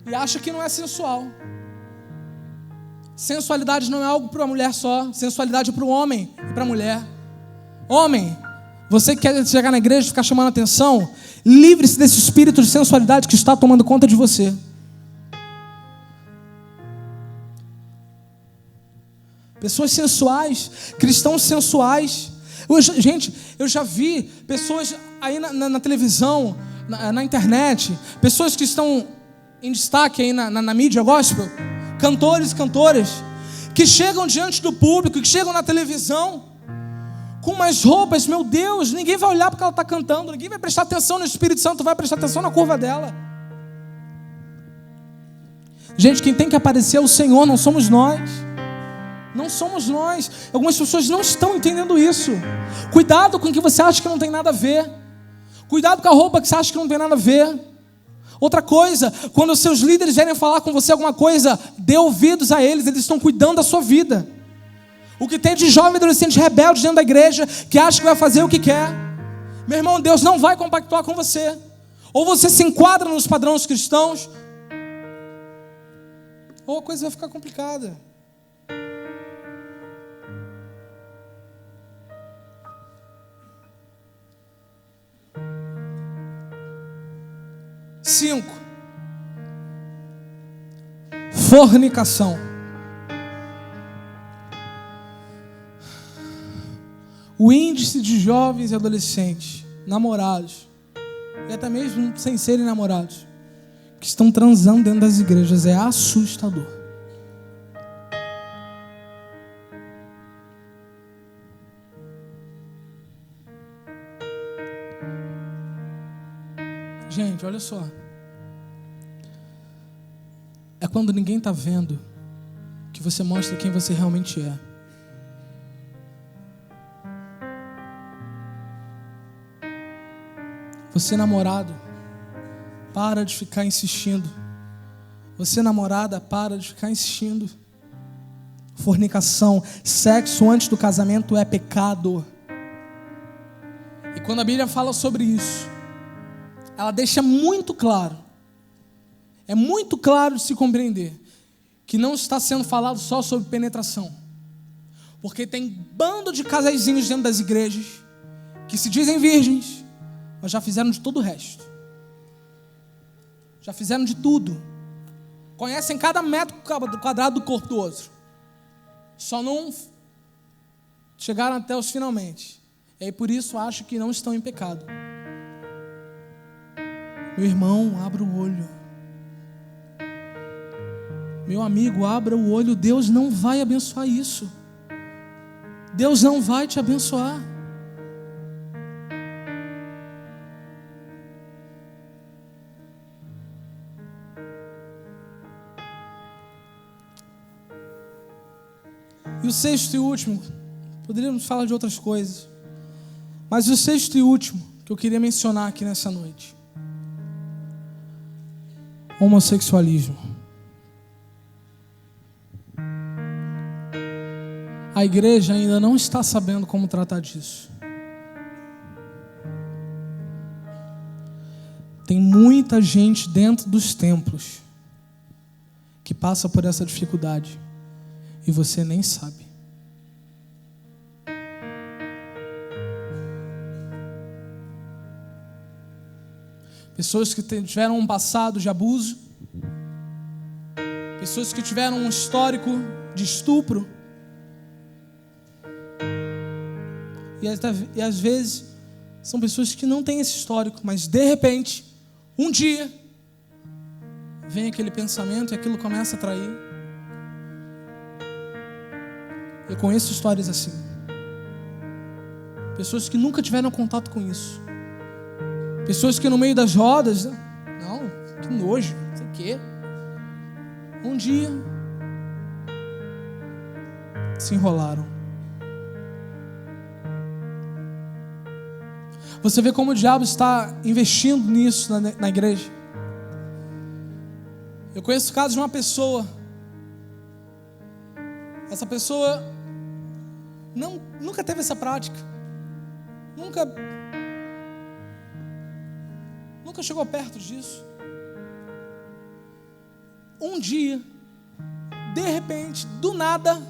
e acha que não é sensual. Sensualidade não é algo para a mulher só, sensualidade é para o homem e para a mulher. Homem, você que quer chegar na igreja e ficar chamando a atenção, livre-se desse espírito de sensualidade que está tomando conta de você. Pessoas sensuais, cristãos sensuais. Eu já vi pessoas aí na televisão, na internet, pessoas que estão em destaque aí na mídia gospel, cantores e cantoras, que chegam diante do público, que chegam na televisão, com umas roupas, meu Deus, ninguém vai olhar porque ela está cantando, ninguém vai prestar atenção no Espírito Santo, vai prestar atenção na curva dela. Gente, quem tem que aparecer é o Senhor, não somos nós. Não somos nós. Algumas pessoas não estão entendendo isso. Cuidado com o que você acha que não tem nada a ver. Cuidado com a roupa que você acha que não tem nada a ver. Outra coisa, quando os seus líderes vierem falar com você alguma coisa, dê ouvidos a eles, eles estão cuidando da sua vida. O que tem de jovem adolescente rebelde dentro da igreja, que acha que vai fazer o que quer, meu irmão, Deus não vai compactuar com você. Ou você se enquadra nos padrões cristãos, ou a coisa vai ficar complicada. Cinco, fornicação. O índice de jovens e adolescentes, namorados, e até mesmo sem serem namorados, que estão transando dentro das igrejas, é assustador. Gente, olha só. É quando ninguém está vendo que você mostra quem você realmente é. Você namorado, para de ficar insistindo. Você namorada, para de ficar insistindo. Fornicação, sexo antes do casamento é pecado. E quando a Bíblia fala sobre isso, ela deixa muito claro, é muito claro de se compreender, que não está sendo falado só sobre penetração. Porque tem bando de casaizinhos dentro das igrejas, que se dizem virgens, mas já fizeram de todo o resto. Já fizeram de tudo. Conhecem cada metro quadrado do corpo do outro. Só não chegaram até os finalmente. E aí por isso acham que não estão em pecado. Meu irmão, abra o olho. Meu amigo, abra o olho. Deus não vai abençoar isso. Deus não vai te abençoar. E o sexto e último, poderíamos falar de outras coisas, mas o sexto e último que eu queria mencionar aqui nessa noite: homossexualismo. A igreja ainda não está sabendo como tratar disso. Tem muita gente dentro dos templos que passa por essa dificuldade e você nem sabe. Pessoas que tiveram um passado de abuso, pessoas que tiveram um histórico de estupro, e às vezes são pessoas que não têm esse histórico, mas de repente, um dia, vem aquele pensamento e aquilo começa a atrair. Eu conheço histórias assim. Pessoas que nunca tiveram contato com isso. Pessoas que no meio das rodas, não, que nojo, não sei o quê. Um dia se enrolaram. Você vê como o diabo está investindo nisso na igreja. Eu conheço o caso de uma pessoa. Essa pessoa nunca teve essa prática. nunca chegou perto disso. Um dia, de repente, do nada,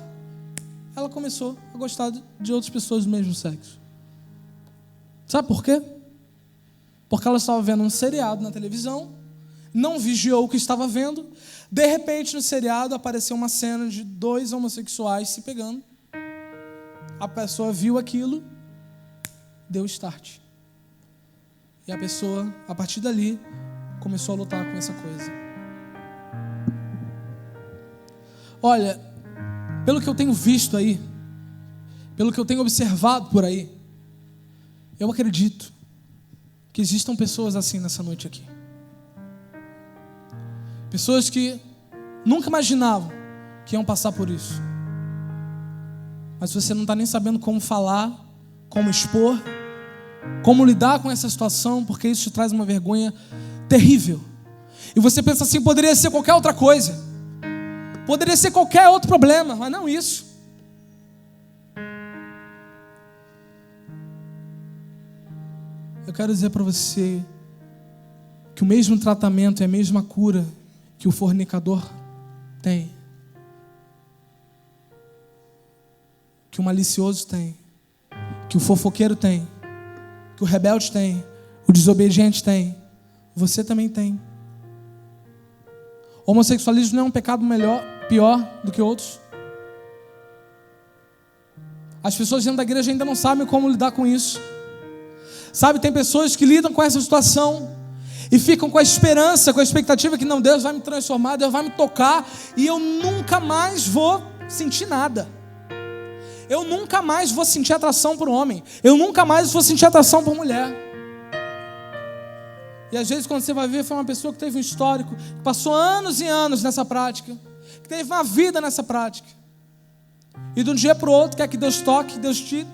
ela começou a gostar de outras pessoas do mesmo sexo. Sabe por quê? Porque ela estava vendo um seriado na televisão, não vigiou o que estava vendo. De repente, no seriado, apareceu uma cena de 2 homossexuais se pegando. A pessoa viu aquilo, deu start. E a pessoa, a partir dali, começou a lutar com essa coisa. Olha, pelo que eu tenho visto aí, pelo que eu tenho observado por aí, eu acredito que existam pessoas assim nessa noite aqui. Pessoas que nunca imaginavam que iam passar por isso. Mas você não está nem sabendo como falar, como expor, como lidar com essa situação, porque isso te traz uma vergonha terrível. E você pensa assim, poderia ser qualquer outra coisa, poderia ser qualquer outro problema, mas não isso. Eu quero dizer para você que o mesmo tratamento e a mesma cura que o fornicador tem, que o malicioso tem, que o fofoqueiro tem, que o rebelde tem, o desobediente tem, você também tem. O homossexualismo não é um pecado pior do que outros. As pessoas dentro da igreja ainda não sabem como lidar com isso. Sabe, tem pessoas que lidam com essa situação e ficam com a esperança, com a expectativa que não, Deus vai me transformar, Deus vai me tocar e eu nunca mais vou sentir nada. Eu nunca mais vou sentir atração por homem. Eu nunca mais vou sentir atração por mulher. E às vezes quando você vai ver, foi uma pessoa que teve um histórico, que passou anos e anos nessa prática, que teve uma vida nessa prática. E de um dia para o outro quer que Deus toque, Deus tire.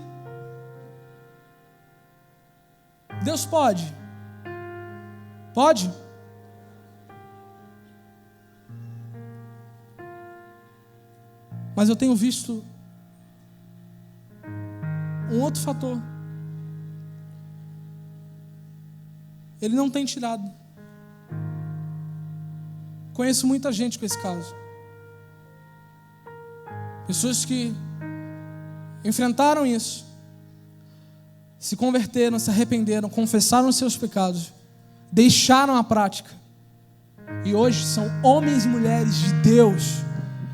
Deus pode. Pode? Mas eu tenho visto um outro fator. Ele não tem tirado. Conheço muita gente com esse caso. Pessoas que enfrentaram isso, se converteram, se arrependeram, confessaram os seus pecados, deixaram a prática e hoje são homens e mulheres de Deus,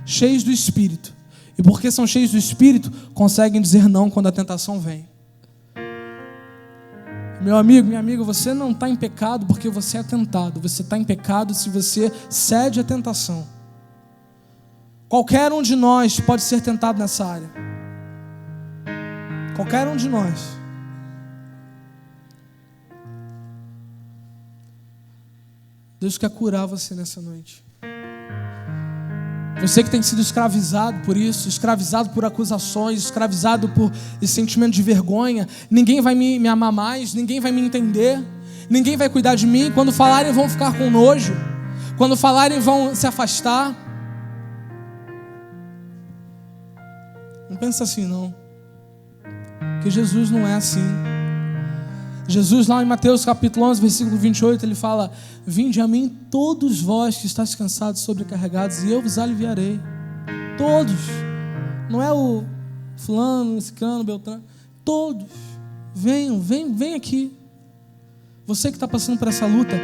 cheios do Espírito. E porque são cheios do Espírito, conseguem dizer não quando a tentação vem. Meu amigo, minha amiga, você não está em pecado porque você é tentado. Você está em pecado se você cede à tentação. Qualquer um de nós pode ser tentado nessa área. Qualquer um de nós. Deus quer curar você nessa noite. Você que tem sido escravizado por isso, escravizado por acusações, escravizado por esse sentimento de vergonha. Ninguém vai me amar mais, ninguém vai me entender, ninguém vai cuidar de mim. Quando falarem vão ficar com nojo, quando falarem vão se afastar. Não pensa assim não, porque Jesus não é assim. Jesus lá em Mateus capítulo 11, versículo 28, ele fala: vinde a mim todos vós que estáis cansados, sobrecarregados, e eu vos aliviarei. Todos. Não é o fulano, ciclano, beltrano. Todos. Venham, vem aqui. Você que está passando por essa luta,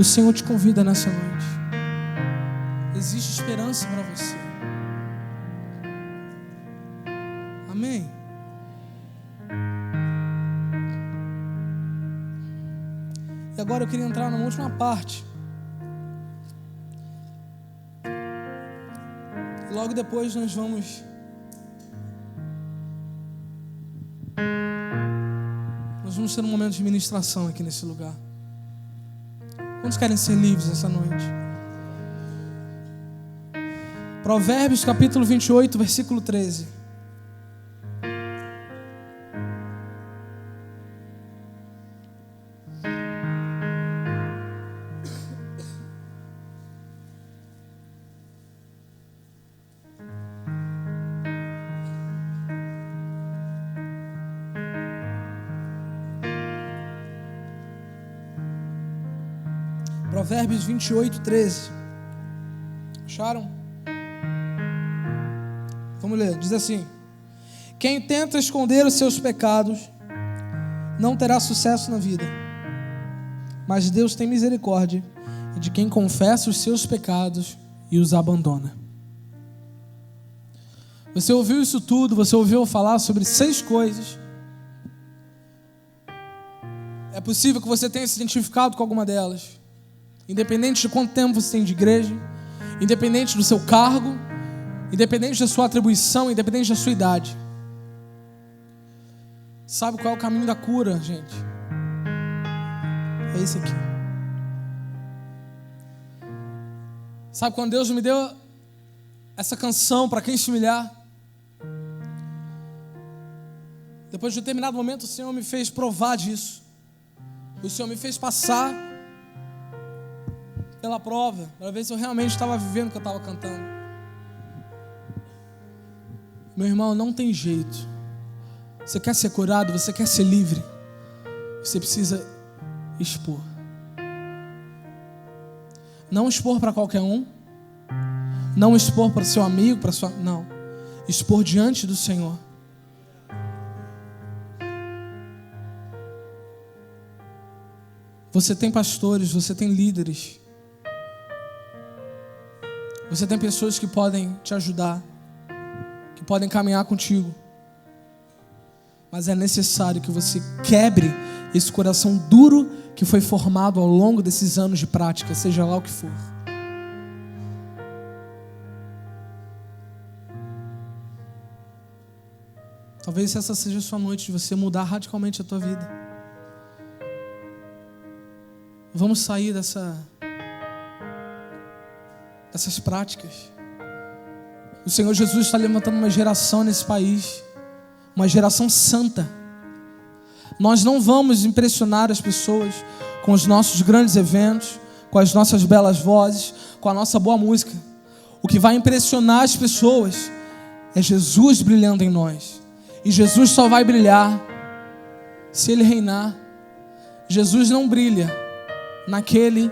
o Senhor te convida nessa noite. Existe esperança para você. Amém? E agora eu queria entrar numa última parte. E logo depois nós vamos ter um momento de ministração aqui nesse lugar. Quantos querem ser livres essa noite? Provérbios capítulo 28, versículo 13. Provérbios 28, 13. Acharam? Vamos ler. Diz assim: quem tenta esconder os seus pecados não terá sucesso na vida, mas Deus tem misericórdia de quem confessa os seus pecados e os abandona. Você ouviu isso tudo, você ouviu eu falar sobre 6 coisas. É possível que você tenha se identificado com alguma delas. Independente de quanto tempo você tem de igreja, independente do seu cargo, independente da sua atribuição, independente da sua idade. Sabe qual é o caminho da cura, gente? É esse aqui. Sabe quando Deus me deu essa canção, para quem se humilhar? Depois de um determinado momento, o Senhor me fez provar disso. O Senhor me fez passar pela prova, para ver se eu realmente estava vivendo o que eu estava cantando. Meu irmão, não tem jeito. Você quer ser curado, você quer ser livre, você precisa expor. Não expor para qualquer um, não expor para seu amigo, para sua... Não, expor diante do Senhor. Você tem pastores, você tem líderes, você tem pessoas que podem te ajudar, que podem caminhar contigo. Mas é necessário que você quebre esse coração duro que foi formado ao longo desses anos de prática, seja lá o que for. Talvez essa seja a sua noite de você mudar radicalmente a tua vida. Vamos sair dessas práticas. O Senhor Jesus está levantando uma geração nesse país, uma geração santa. Nós não vamos impressionar as pessoas com os nossos grandes eventos, com as nossas belas vozes, com a nossa boa música. O que vai impressionar as pessoas é Jesus brilhando em nós. E Jesus só vai brilhar se Ele reinar. Jesus não brilha naquele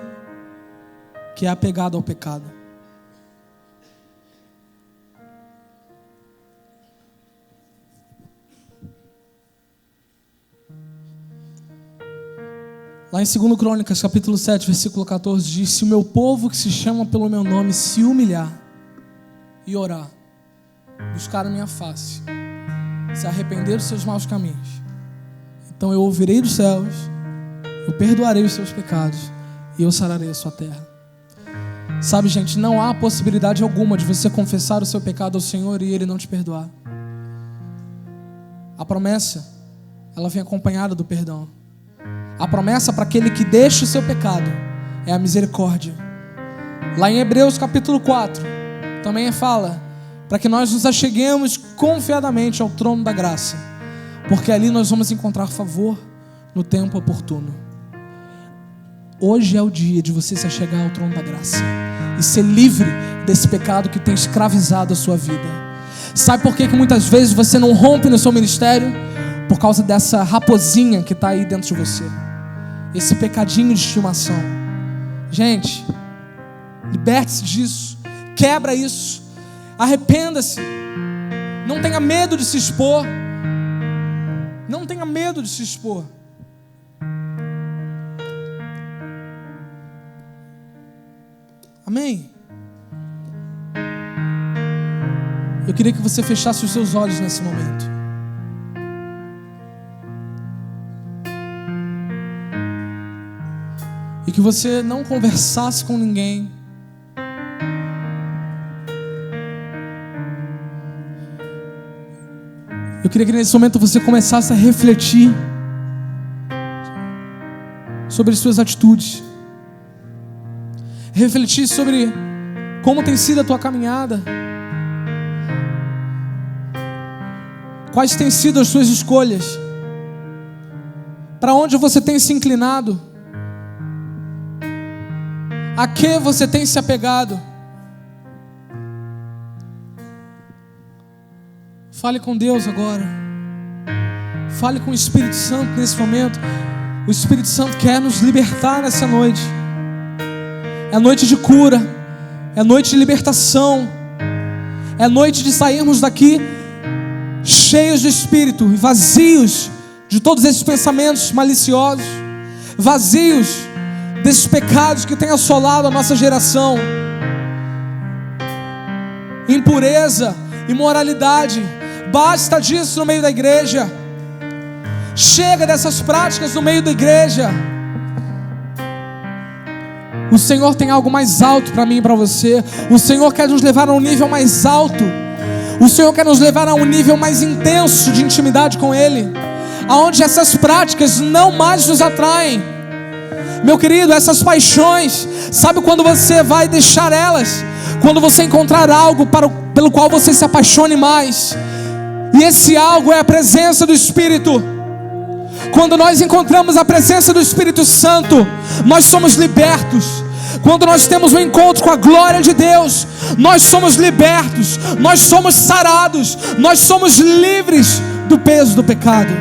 que é apegado ao pecado. Lá em 2 Crônicas, capítulo 7, versículo 14, diz: se o meu povo que se chama pelo meu nome se humilhar e orar, buscar a minha face, se arrepender dos seus maus caminhos, então eu ouvirei dos céus, eu perdoarei os seus pecados e eu sararei a sua terra. Sabe, gente, não há possibilidade alguma de você confessar o seu pecado ao Senhor e Ele não te perdoar. A promessa, ela vem acompanhada do perdão. A promessa para aquele que deixa o seu pecado é a misericórdia. Lá em Hebreus capítulo 4 também fala para que nós nos acheguemos confiadamente ao trono da graça, porque ali nós vamos encontrar favor no tempo oportuno. Hoje é o dia de você se achegar ao trono da graça e ser livre desse pecado que tem escravizado a sua vida. Sabe por que muitas vezes você não rompe no seu ministério? Por causa dessa raposinha que está aí dentro de você, esse pecadinho de estimação. Gente, liberte-se disso, quebra isso, arrependa-se, não tenha medo de se expor, não tenha medo de se expor. Amém? Eu queria que você fechasse os seus olhos nesse momento. E que você não conversasse com ninguém. Eu queria que nesse momento você começasse a refletir sobre as suas atitudes. Refletir sobre como tem sido a tua caminhada. Quais têm sido as suas escolhas? Para onde você tem se inclinado? A que você tem se apegado? Fale com Deus agora. Fale com o Espírito Santo nesse momento. O Espírito Santo quer nos libertar nessa noite. É noite de cura, é noite de libertação, é noite de sairmos daqui cheios de Espírito e vazios de todos esses pensamentos maliciosos, vazios desses pecados que têm assolado a nossa geração. Impureza, imoralidade, basta disso no meio da igreja. Chega dessas práticas no meio da igreja. O Senhor tem algo mais alto para mim e para você. O Senhor quer nos levar a um nível mais alto. O Senhor quer nos levar a um nível mais intenso de intimidade com Ele, aonde essas práticas não mais nos atraem. Meu querido, essas paixões, sabe quando você vai deixar elas? Quando você encontrar algo pelo qual você se apaixone mais. E esse algo é a presença do Espírito. Quando nós encontramos a presença do Espírito Santo, nós somos libertos. Quando nós temos um encontro com a glória de Deus, nós somos libertos, nós somos sarados, nós somos livres do peso do pecado.